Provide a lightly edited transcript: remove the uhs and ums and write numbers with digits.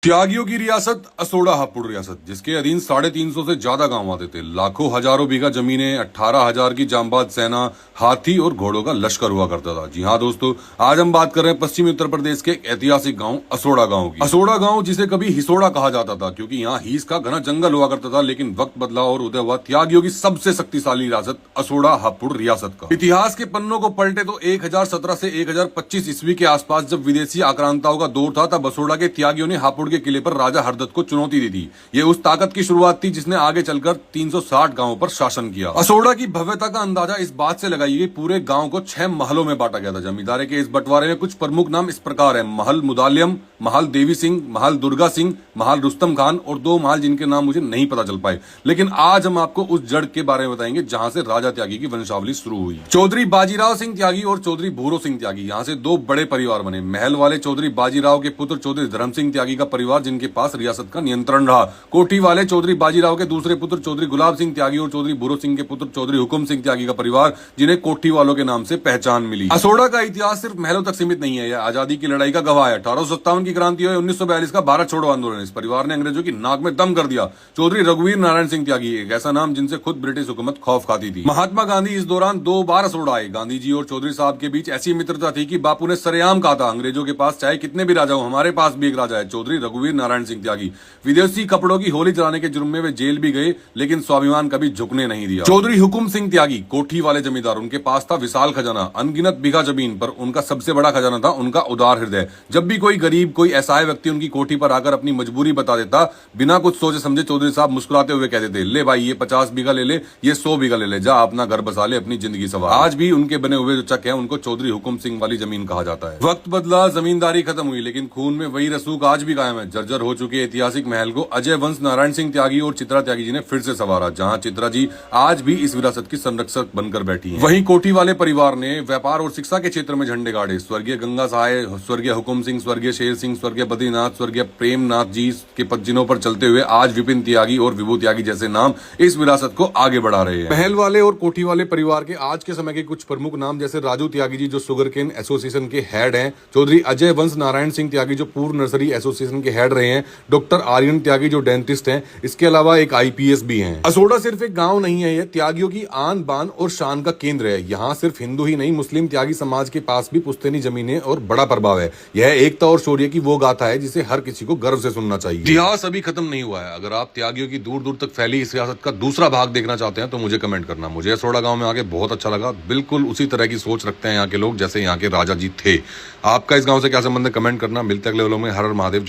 त्यागियों की रियासत असोड़ा हापुड़ रियासत, जिसके अधीन 350 से ज्यादा गांव आते थे। लाखों हजारों बीघा जमीनें, 18,000 की जांबाज सेना, हाथी और घोड़ों का लश्कर हुआ करता था। जी हाँ दोस्तों, आज हम बात कर रहे हैं पश्चिमी उत्तर प्रदेश के एक ऐतिहासिक गांव असोड़ा गांव की। असोड़ा गांव, जिसे कभी हिसोड़ा कहा जाता था क्योंकि यहाँ हीस का घना जंगल हुआ करता था, लेकिन वक्त बदला और उदय हुआ त्यागियों की सबसे शक्तिशाली रियासत असोड़ा हापुड़ रियासत का। इतिहास के पन्नों को पलटे तो 1017 से 1025 ईस्वी के आसपास, जब विदेशी आक्रांताओं का दौर था, तब असोड़ा के त्यागियों ने हापुड़ के किले पर राजा हरदत्त को चुनौती दी थी। ये उस ताकत की शुरुआत थी जिसने आगे चलकर 360 गांवों पर शासन किया। असोड़ा की भव्यता का अंदाजा इस बात से लगाइए, पूरे गांव को 6 महलों में बांटा गया था। जमींदारी के इस बंटवारे में कुछ प्रमुख नाम इस प्रकार हैं: महल मुदालियम, महल देवी सिंह, महल दुर्गा सिंह, महल रुस्तम खान और 2 महल जिनके नाम मुझे नहीं पता चल पाए। लेकिन आज हम आपको उस जड़ के बारे में बताएंगे जहां से राजा त्यागी की वंशावली शुरू हुई। चौधरी बाजीराव सिंह त्यागी और चौधरी भूरो सिंह त्यागी, यहाँ से 2 बड़े परिवार बने। महल वाले चौधरी बाजीराव के पुत्र चौधरी धर्म सिंह त्यागी का परिवार, जिनके पास रियासत का नियंत्रण रहा। कोठी वाले चौधरी बाजीराव के दूसरे पुत्र चौधरी गुलाब सिंह त्यागी और चौधरी भूरो सिंह के पुत्र चौधरी हुकुम सिंह त्यागी का परिवार, जिन्हें कोठी वालों के नाम से पहचान मिली। असोड़ा का इतिहास सिर्फ महलों तक सीमित नहीं है, यह आजादी की लड़ाई का गवाह है। 1857 की क्रांति हुई, 1942 का भारत छोड़ो आंदोलन, इस परिवार ने अंग्रेजों की नाक में दम कर दिया। चौधरी रघुवीर नारायण सिंह त्यागी, एक ऐसा नाम जिनसे खुद ब्रिटिश हुकूमत खौफ खाती थी। महात्मा गांधी इस दौरान 2 बार असोड़ा आए। गांधी जी और चौधरी साहब के बीच ऐसी मित्रता थी कि बापू ने सरेआम कहा था, अंग्रेजों के पास चाहे कितने भी राजा हो, हमारे पास भी एक राजा है, चौधरी रघुवीर नारायण सिंह त्यागी। विदेशी कपड़ों की होली जलाने के जुर्म में वे जेल भी गए, लेकिन स्वाभिमान कभी झुकने नहीं दिया। चौधरी हुकुम सिंह त्यागी, कोठी वाले जमींदार, उनके पास था विशाल खजाना, अनगिनत बीघा जमीन, पर उनका सबसे बड़ा खजाना था उनका उदार हृदय। जब भी कोई गरीब, कोई असहाय व्यक्ति उनकी कोठी पर आकर अपनी मजबूरी बता देता, बिना कुछ सोचे समझे चौधरी साहब मुस्कुराते हुए कहते थे, ले भाई, ये 50 बीघा ले ले, ये 100 बीघा ले ले, जा अपना घर बसा ले, अपनी जिंदगी सवार। आज भी उनके बने हुए जो चक है, उनको चौधरी हुकुम सिंह वाली जमीन कहा जाता है। वक्त बदला, जमींदारी खत्म हुई, लेकिन खून में वही रसूख आज भी कायम है। जर्जर हो चुके ऐतिहासिक महल को अजय वंश नारायण सिंह त्यागी और चित्रा त्यागी जी ने फिर से संवारा, जहां चित्रा जी आज भी इस विरासत की संरक्षक बनकर बैठी हैं। वहीं कोठी वाले परिवार ने व्यापार और शिक्षा के क्षेत्र में झंडे गाड़े। स्वर्गीय गंगा सहाय, स्वर्गीय हुकुम सिंह, स्वर्गीय शेर सिंह, स्वर्गीय बद्रीनाथ, स्वर्गीय प्रेमनाथ जी के पदचिन्हों पर चलते हुए आज विपिन त्यागी और विभू त्यागी जैसे नाम इस विरासत को आगे बढ़ा रहे हैं। महल वाले और कोठी वाले परिवार के आज के समय के कुछ प्रमुख नाम, जैसे राजू त्यागी जी, जो शुगर केन एसोसिएशन के हेड हैं, चौधरी अजय वंश नारायण सिंह त्यागी, जो पूर्व नर्सरी एसोसिएशन के हेड रहे हैं, डॉक्टर आर्यन त्यागी, जो डेंटिस्ट हैं, इसके अलावा एक आईपीएस भी हैं। असोड़ा सिर्फ एक गांव नहीं है, यह त्यागियों की आन बान और शान का केंद्र है। यहाँ सिर्फ हिंदू ही नहीं, मुस्लिम त्यागी समाज के पास भी पुश्तैनी जमीनें और बड़ा प्रभाव है। यह एकता और शौर्य की वो गाथा है जिसे हर किसी को गर्व से सुनना चाहिए। इतिहास अभी खत्म नहीं हुआ है। अगर आप त्यागियों की दूर दूर तक फैली इस सियासत का दूसरा भाग देखना चाहते हैं तो मुझे कमेंट करना। मुझे असोड़ा गांव में आके बहुत अच्छा लगा। बिल्कुल उसी तरह की सोच रखते हैं यहाँ के लोग जैसे यहाँ के राजा जी थे। आपका इस गांव से क्या संबंध है, कमेंट करना। मिलते अगले व्लॉग में। हर हर महादेव।